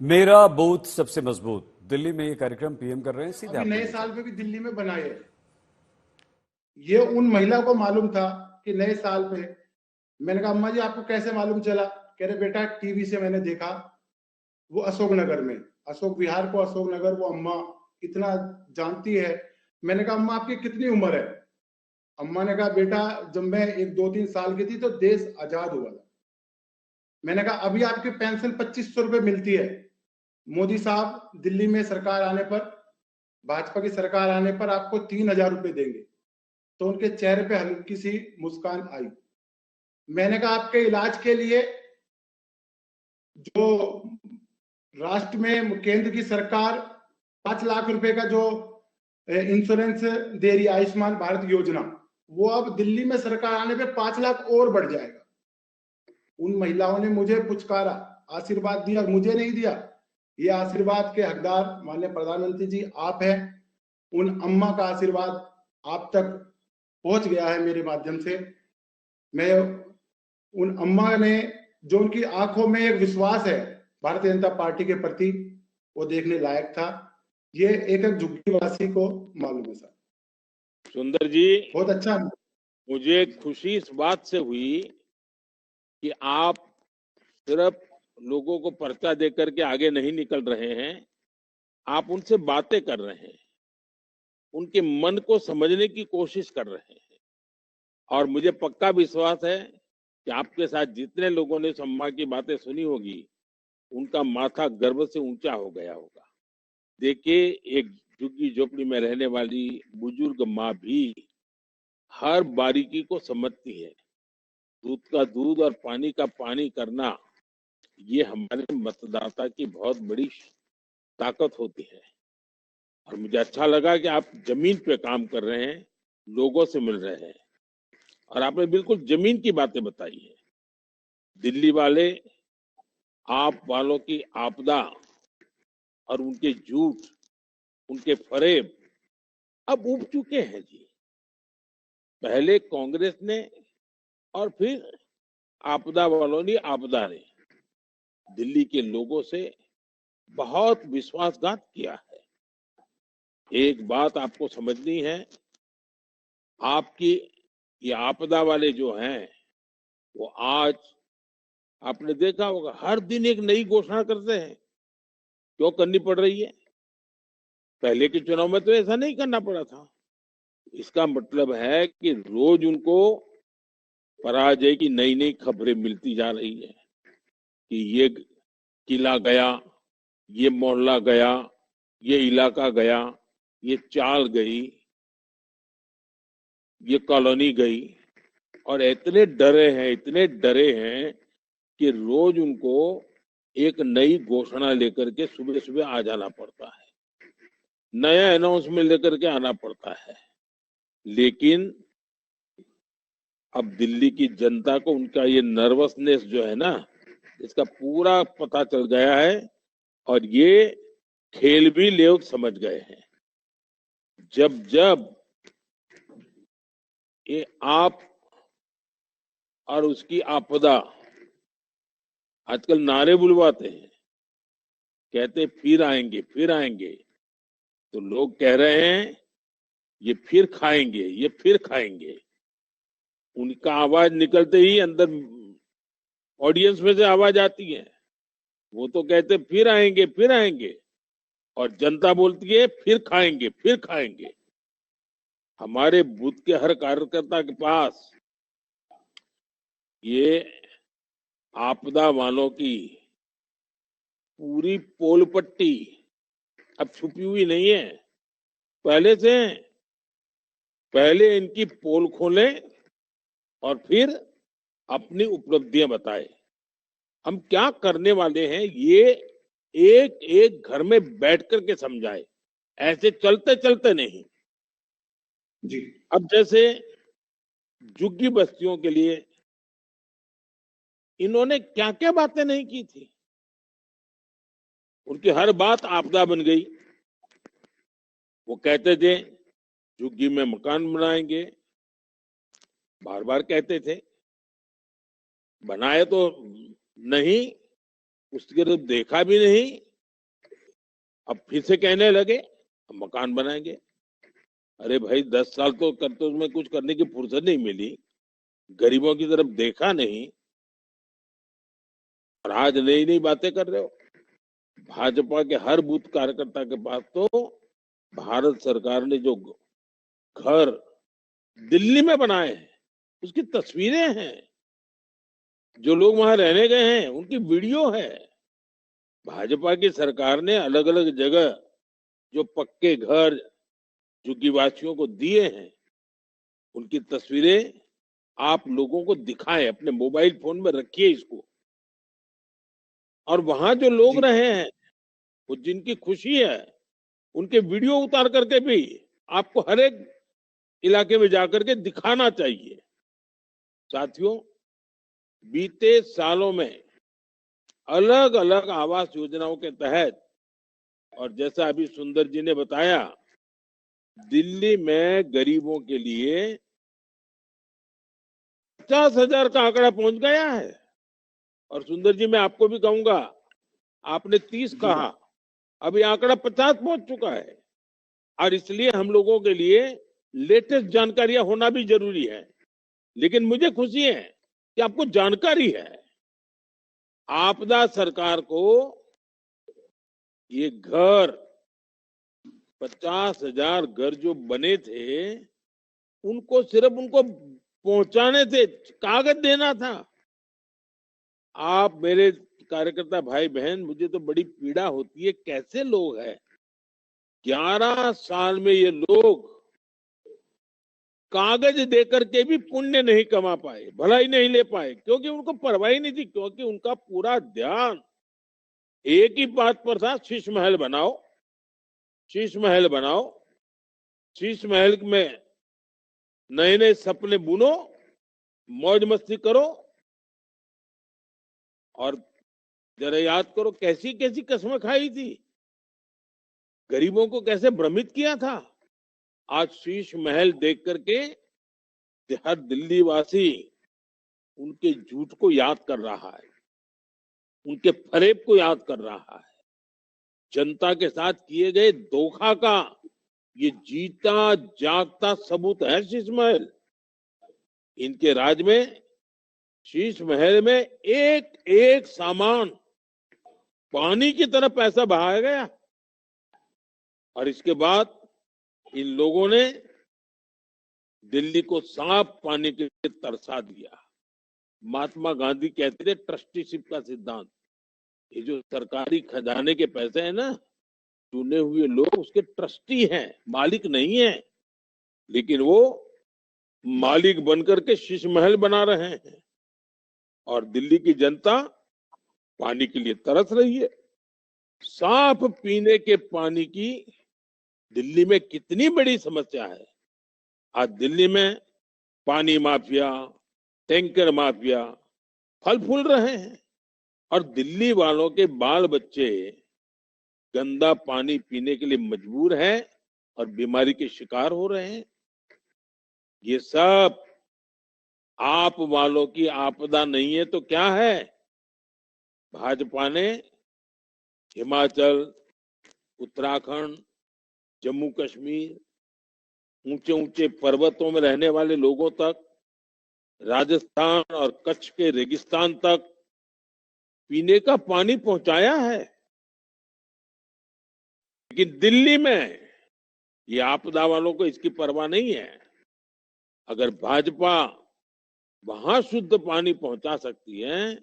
मेरा बूथ सबसे मजबूत। दिल्ली में ये कार्यक्रम पीएम कर रहे हैं, सीधे अभी आपको नए ले साल चलते पे भी दिल्ली में बनाए। ये उन महिला को मालूम था कि नए साल पे। मैंने कहा अम्मा जी आपको कैसे मालूम चला? कह रहे बेटा टीवी से मैंने देखा। वो अशोकनगर में, अशोक विहार को अशोकनगर, वो अम्मा इतना जानती है। मैंने कहा अम्मा आपकी कितनी उम्र है? अम्मा ने कहा बेटा जब मैं 1 2 3 साल की थी तो देश आजाद हुआ था। मैंने कहा अभी आपकी पेंशन 2500 रुपए मिलती है। मोदी साहब दिल्ली में सरकार आने पर, भाजपा की सरकार आने पर आपको 3000 रुपए देंगे। तो उनके चेहरे पे हल्की सी मुस्कान आई। मैंने कहा आपके इलाज के लिए जो राष्ट्र में केंद्र की सरकार 5 लाख रुपए का जो इंश्योरेंस दे रही है, आयुष्मान भारत योजना, वो अब दिल्ली में सरकार आने पे 5 लाख और बढ़ जाएगा। उन महिलाओं ने मुझे पुचकारा, आशीर्वाद दिया, मुझे नहीं दिया। ये आशीर्वाद के हकदार माननीय प्रधानमंत्री जी आप हैं। उन अम्मा का आशीर्वाद आप तक पहुंच गया है मेरे माध्यम से। मैं उन अम्मा ने, जो उनकी आंखों में एक विश्वास है भारतीय जनता पार्टी के प्रति, वो देखने लायक था। ये एक एक झुग्गी वासी को मालूम है सर। सुंदर जी, बहुत अच्छा। मुझे खुशी इस बात से हुई कि आप सिर्फ लोगों को पर्चा देकर के आगे नहीं निकल रहे हैं, आप उनसे बातें कर रहे हैं, उनके मन को समझने की कोशिश कर रहे हैं। और मुझे पक्का विश्वास है कि आपके साथ जितने लोगों ने इस अम्मा की बातें सुनी होगी, उनका माथा गर्व से ऊंचा हो गया होगा। देखिए, एक झुग्गी झोपड़ी में रहने वाली बुजुर्ग माँ भी हर बारीकी को समझती है। दूध का दूध और पानी का पानी करना, ये हमारे मतदाता की बहुत बड़ी ताकत होती है। और मुझे अच्छा लगा कि आप जमीन पे काम कर रहे हैं, लोगों से मिल रहे हैं, और आपने बिल्कुल जमीन की बातें बताई है। दिल्ली वाले आप वालों की आपदा और उनके झूठ, उनके फरेब अब उब चुके हैं जी। पहले कांग्रेस ने और फिर आपदा वालों ने, आपदा ने दिल्ली के लोगों से बहुत विश्वासघात किया है। एक बात आपको समझनी है, आपकी ये आपदा वाले जो हैं, वो आज आपने देखा होगा हर दिन एक नई घोषणा करते हैं। क्यों करनी पड़ रही है? पहले के चुनाव में तो ऐसा नहीं करना पड़ा था। इसका मतलब है कि रोज उनको पराजय की नई नई खबरें मिलती जा रही है कि ये किला गया, ये मोहल्ला गया, ये इलाका गया, ये चाल गई, ये कॉलोनी गई। और इतने डरे हैं, इतने डरे हैं कि रोज उनको एक नई घोषणा लेकर के सुबह सुबह आ जाना पड़ता है, नया अनाउंसमेंट लेकर के आना पड़ता है। लेकिन अब दिल्ली की जनता को उनका ये नर्वसनेस जो है ना, इसका पूरा पता चल गया है, और ये खेल भी लोग समझ गए हैं। जब जब ये आप और उसकी आपदा, आजकल नारे बुलवाते हैं, कहते फिर आएंगे फिर आएंगे, तो लोग कह रहे हैं ये फिर खाएंगे, ये फिर खाएंगे। उनका आवाज निकलते ही अंदर ऑडियंस में से आवाज आती है। वो तो कहते फिर आएंगे फिर आएंगे, और जनता बोलती है फिर खाएंगे फिर खाएंगे। हमारे बूथ के हर कार्यकर्ता के पास ये आपदा वालों की पूरी पोल पट्टी अब छुपी हुई नहीं है, पहले से। पहले इनकी पोल खोलें और फिर अपनी उपलब्धियां बताएं। हम क्या करने वाले हैं ये एक एक घर में बैठ करके समझाएं, ऐसे चलते चलते नहीं। जी। अब जैसे झुग्गी बस्तियों के लिए इन्होंने क्या क्या बातें नहीं की थी, उनकी हर बात आपदा बन गई। वो कहते थे झुग्गी में मकान बनाएंगे, बार बार कहते थे, बनाए तो नहीं, उसके तो देखा भी नहीं, अब फिर से कहने लगे हम मकान बनाएंगे। अरे भाई 10 साल तो कर तो उसमें कुछ करने की फुर्सत नहीं मिली, गरीबों की तरफ देखा नहीं, और आज नई नई बातें कर रहे हो। भाजपा के हर बूथ कार्यकर्ता के पास तो भारत सरकार ने जो घर दिल्ली में बनाए हैं उसकी तस्वीरें हैं, जो लोग वहां रहने गए हैं उनकी वीडियो है। भाजपा की सरकार ने अलग अलग जगह जो पक्के घर झुग्गीवासियों को दिए हैं उनकी तस्वीरें आप लोगों को दिखाएं, अपने मोबाइल फोन में रखिए इसको। और वहां जो लोग जी रहे हैं वो जिनकी खुशी है उनके वीडियो उतार करके भी आपको हर एक इलाके में जाकर के दिखाना चाहिए। साथियों, बीते सालों में अलग अलग आवास योजनाओं के तहत, और जैसा अभी सुंदर जी ने बताया, दिल्ली में गरीबों के लिए 50,000 का आंकड़ा पहुंच गया है। और सुंदर जी, मैं आपको भी कहूंगा, आपने 30 जी कहा, अभी आंकड़ा 50 पहुंच चुका है। और इसलिए हम लोगों के लिए लेटेस्ट जानकारियां होना भी जरूरी है। लेकिन मुझे खुशी है कि आपको जानकारी है। आपदा सरकार को ये घर 50,000 घर जो बने थे उनको सिर्फ उनको पहुंचाने थे, कागज देना था। आप मेरे कार्यकर्ता भाई बहन, मुझे तो बड़ी पीड़ा होती है, कैसे लोग हैं 11 साल में ये लोग कागज देकर के भी पुण्य नहीं कमा पाए, भलाई नहीं ले पाए, क्योंकि उनको परवाह ही नहीं थी, क्योंकि उनका पूरा ध्यान एक ही बात पर था, शीश महल बनाओ, शीश महल बनाओ, शीश महल में नए नए सपने बुनो, मौज मस्ती करो। और जरा याद करो कैसी कैसी कसमें खाई थी, गरीबों को कैसे भ्रमित किया था। आज शीश महल देख करके हर दिल्ली वासी उनके झूठ को याद कर रहा है, उनके फरेब को याद कर रहा है। जनता के साथ किए गए धोखा का ये जीता जागता सबूत है शीश महल। इनके राज में शीश महल में एक एक सामान पानी की तरह पैसा बहाया गया। और इसके बाद इन लोगों ने दिल्ली को साफ पानी के लिए तरसा दिया। महात्मा गांधी कहते थे ट्रस्टीशिप का सिद्धांत। ये जो सरकारी खजाने के पैसे हैं ना, चुने हुए लोग उसके ट्रस्टी हैं, मालिक नहीं है, लेकिन वो मालिक बनकर के शीश महल बना रहे हैं। और दिल्ली की जनता पानी के लिए तरस रही है। साफ पीने के पानी की दिल्ली में कितनी बड़ी समस्या है। आज दिल्ली में पानी माफिया, टैंकर माफिया फल फूल रहे हैं, और दिल्ली वालों के बाल बच्चे गंदा पानी पीने के लिए मजबूर हैं और बीमारी के शिकार हो रहे हैं। ये सब आप वालों की आपदा नहीं है तो क्या है? भाजपा ने हिमाचल, उत्तराखंड, जम्मू कश्मीर, ऊंचे ऊंचे पर्वतों में रहने वाले लोगों तक, राजस्थान और कच्छ के रेगिस्तान तक पीने का पानी पहुंचाया है। लेकिन दिल्ली में ये आपदा वालों को इसकी परवाह नहीं है। अगर भाजपा वहां शुद्ध पानी पहुंचा सकती है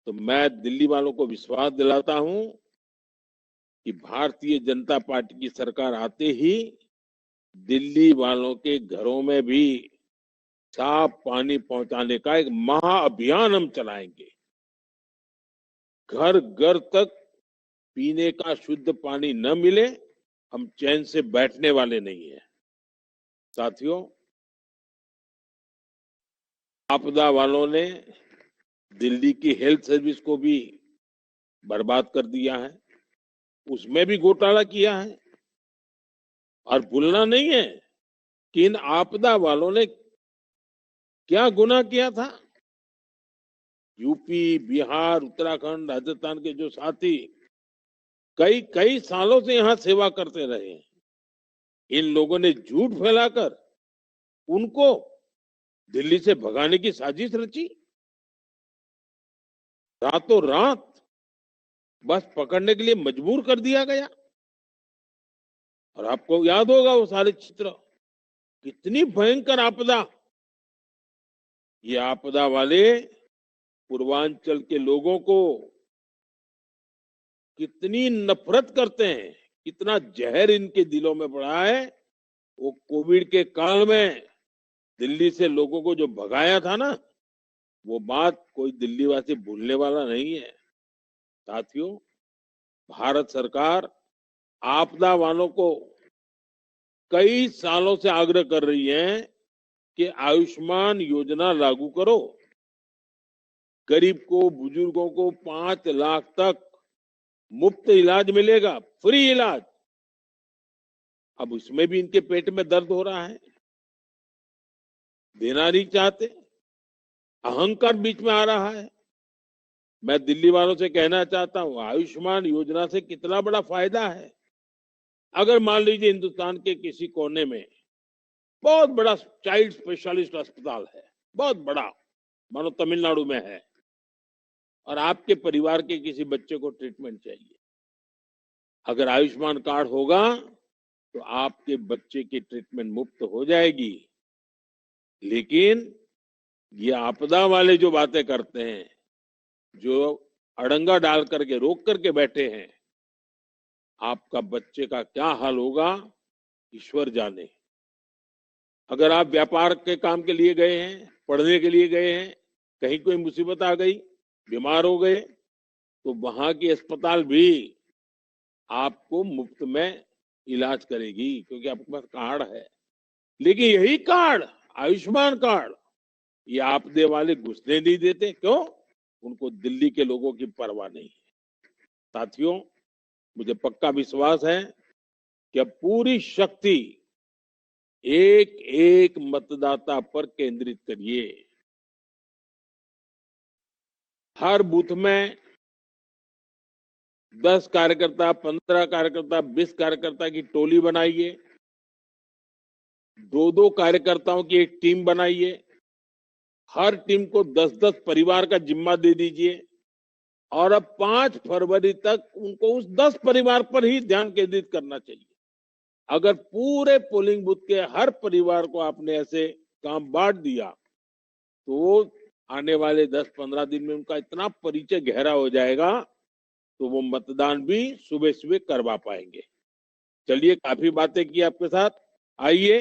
तो मैं दिल्ली वालों को विश्वास दिलाता हूं कि भारतीय जनता पार्टी की सरकार आते ही दिल्ली वालों के घरों में भी साफ पानी पहुंचाने का एक महाअभियान हम चलाएंगे। घर घर तक पीने का शुद्ध पानी न मिले हम चैन से बैठने वाले नहीं है। साथियों, आपदा वालों ने दिल्ली की हेल्थ सर्विस को भी बर्बाद कर दिया है, उसमें भी घोटाला किया है। और भूलना नहीं है कि इन आपदा वालों ने क्या गुनाह किया था। यूपी, बिहार, उत्तराखंड, राजस्थान के जो साथी कई कई सालों से यहाँ सेवा करते रहे हैं। इन लोगों ने झूठ फैलाकर उनको दिल्ली से भगाने की साजिश रची। रातों रात बस पकड़ने के लिए मजबूर कर दिया गया। और आपको याद होगा वो सारे चित्र, कितनी भयंकर आपदा। ये आपदा वाले पूर्वांचल के लोगों को कितनी नफरत करते हैं, कितना जहर इनके दिलों में पड़ा है। वो कोविड के काल में दिल्ली से लोगों को जो भगाया था ना, वो बात कोई दिल्ली वासी भूलने वाला नहीं है। साथियों, भारत सरकार आपदा वालों को कई सालों से आग्रह कर रही है कि आयुष्मान योजना लागू करो। गरीब को, बुजुर्गों को 5 लाख तक मुफ्त इलाज मिलेगा, फ्री इलाज। अब उसमें भी इनके पेट में दर्द हो रहा है, देना नहीं चाहते, अहंकार बीच में आ रहा है। मैं दिल्ली वालों से कहना चाहता हूं, आयुष्मान योजना से कितना बड़ा फायदा है। अगर मान लीजिए हिंदुस्तान के किसी कोने में बहुत बड़ा चाइल्ड स्पेशलिस्ट अस्पताल है, बहुत बड़ा, मानो तमिलनाडु में है, और आपके परिवार के किसी बच्चे को ट्रीटमेंट चाहिए, अगर आयुष्मान कार्ड होगा तो आपके बच्चे की ट्रीटमेंट मुफ्त हो जाएगी। लेकिन ये आपदा वाले जो बातें करते हैं, जो अड़ंगा डाल करके रोक करके बैठे हैं, आपका बच्चे का क्या हाल होगा ईश्वर जाने। अगर आप व्यापार के काम के लिए गए हैं, पढ़ने के लिए गए हैं, कहीं कोई मुसीबत आ गई, बीमार हो गए, तो वहां की अस्पताल भी आपको मुफ्त में इलाज करेगी, क्योंकि आपके पास कार्ड है। लेकिन यही कार्ड, आयुष्मान कार्ड, ये आपदे वाले घुसने नहीं देते। क्यों? उनको दिल्ली के लोगों की परवाह नहीं है। साथियों, मुझे पक्का विश्वास है कि अब पूरी शक्ति एक एक मतदाता पर केंद्रित करिए। हर बूथ में 10 कार्यकर्ता, 15 कार्यकर्ता, 20 कार्यकर्ता की टोली बनाइए, 2-2 कार्यकर्ताओं की एक टीम बनाइए, हर टीम को 10-10 परिवार का जिम्मा दे दीजिए, और अब 5 फरवरी तक उनको उस 10 परिवार पर ही ध्यान केंद्रित करना चाहिए। अगर पूरे पोलिंग बूथ के हर परिवार को आपने ऐसे काम बांट दिया, तो आने वाले 10-15 दिन में उनका इतना परिचय गहरा हो जाएगा, तो वो मतदान भी सुबह सुबह करवा पाएंगे। चलिए, काफी बातें की आपके साथ, आइए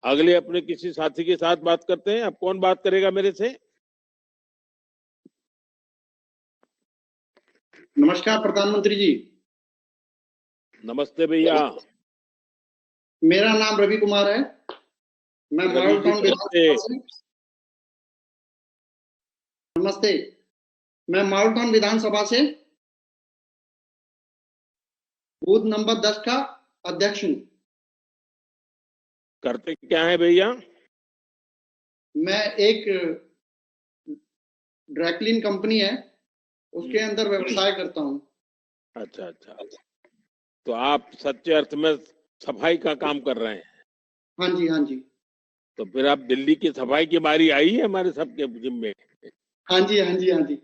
अगले अपने किसी साथी के साथ बात करते हैं। अब कौन बात करेगा मेरे से? नमस्कार प्रधानमंत्री जी। नमस्ते भैया। मेरा नाम रवि कुमार है। मैं मॉडल टाउन विधानसभा से नमस्ते। मैं मॉडल टाउन विधानसभा से बूथ नंबर 10 का अध्यक्ष हूँ। करते क्या है भैया? मैं एक ड्राइक्लीन कंपनी है, उसके अंदर व्यवसाय करता हूँ। अच्छा अच्छा, तो आप सच्चे अर्थ में सफाई का काम कर रहे हैं? हाँ जी, हाँ जी। तो फिर आप दिल्ली की सफाई की बारी आई है हमारे सबके जिम्मे। हाँ जी, हाँ जी, हाँ जी।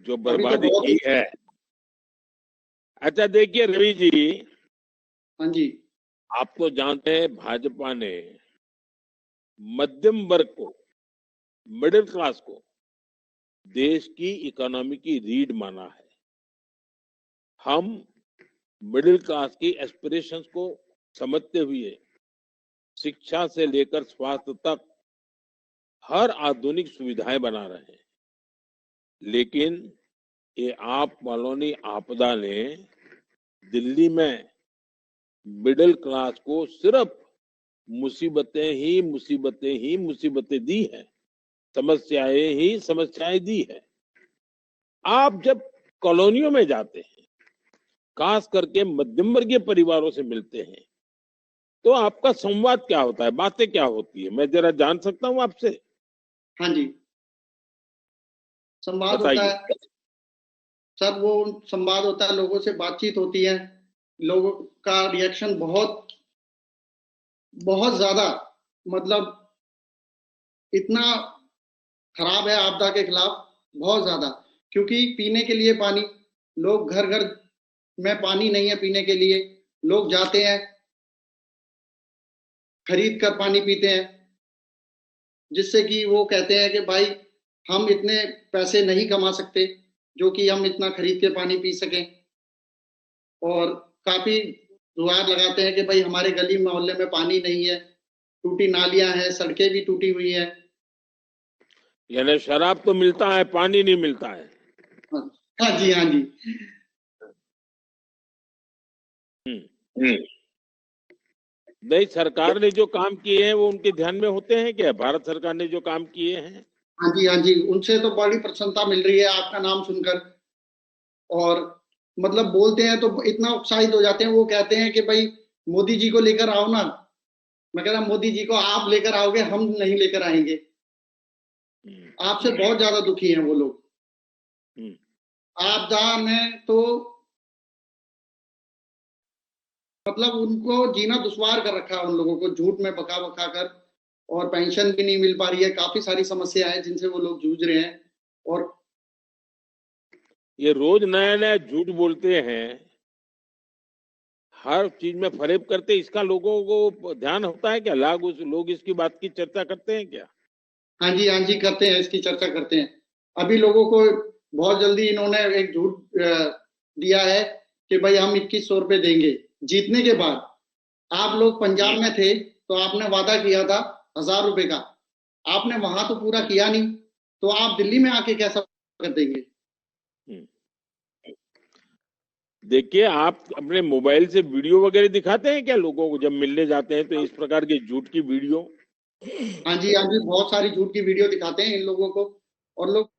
जो बर्बादी की है। अच्छा देखिए रवि जी, हाँ जी, आप तो जानते हैं भाजपा ने मध्यम वर्ग को, मिडिल क्लास को देश की इकोनॉमी की रीढ़ माना है। हम मिडिल क्लास की एस्पिरेशंस को समझते हुए शिक्षा से लेकर स्वास्थ्य तक हर आधुनिक सुविधाएं बना रहे हैं। लेकिन ये आप वालों ने आपदा ने दिल्ली में मिडिल क्लास को सिर्फ मुसीबतें ही मुसीबतें ही मुसीबतें दी हैं, समस्याएं ही समस्याएं दी है। आप जब कॉलोनियों में जाते हैं, खास करके मध्यम वर्गीय परिवारों से मिलते हैं, तो आपका संवाद क्या होता है, बातें क्या होती है, मैं जरा जान सकता हूं आपसे? हाँ जी। संवाद होता है, सर वो संवाद होता है, लोगों से बातचीत होती है, लोगों का रिएक्शन बहुत बहुत ज्यादा, मतलब इतना खराब है आपदा के खिलाफ, बहुत ज्यादा। क्योंकि पीने के लिए पानी, लोग घर घर में पानी नहीं है पीने के लिए, लोग जाते हैं खरीद कर पानी पीते हैं, जिससे कि वो कहते हैं कि भाई हम इतने पैसे नहीं कमा सकते जो कि हम इतना खरीद के पानी पी सकें। और काफी गुहार लगाते हैं कि भाई हमारे गली मोहल्ले में पानी नहीं है, टूटी नालियां हैं, सड़कें भी टूटी हुई हैं। यानी शराब तो मिलता है, पानी नहीं मिलता है। हाँ जी, हाँ जी। नहीं, सरकार ने जो काम किए हैं वो उनके ध्यान में होते हैं क्या? भारत सरकार ने जो काम किए हैं? हाँ जी, हाँ जी, उनसे तो बड़ी प्रसन्नता मिल रही है आपका नाम सुनकर। और मतलब बोलते हैं तो इतना उत्साहित हो जाते हैं, वो कहते हैं कि भाई मोदी जी को लेकर आओ ना। मैं कह रहा मोदी जी को आप लेकर आओगे, हम नहीं लेकर आएंगे। आपसे बहुत ज्यादा दुखी हैं वो लोग। आपदा में तो मतलब उनको जीना दुश्वार कर रखा है उन लोगों को, झूठ में बका बका कर, और पेंशन भी नहीं मिल पा रही है। काफी सारी समस्या है जिनसे वो लोग जूझ रहे हैं। और ये रोज नया नया झूठ बोलते हैं, हर चीज में फरेब करते हैं। इसका लोगों को ध्यान होता है क्या? लोग इसकी बात की चर्चा करते हैं क्या? हाँ जी, हाँ जी, करते हैं, इसकी चर्चा करते हैं। अभी लोगों को बहुत जल्दी इन्होंने एक झूठ दिया है कि भाई हम 2100 रुपए देंगे जीतने के बाद। आप लोग पंजाब में थे तो आपने वादा किया था 1000 रुपए का, आपने वहां तो पूरा किया नहीं, तो आप दिल्ली में आके कैसा कर देंगे? देखिए, आप अपने मोबाइल से वीडियो वगैरह दिखाते हैं क्या लोगों को जब मिलने जाते हैं तो इस प्रकार के झूठ की वीडियो? हाँ जी, हाँ जी, बहुत सारी झूठ की वीडियो दिखाते हैं इन लोगों को। और लोग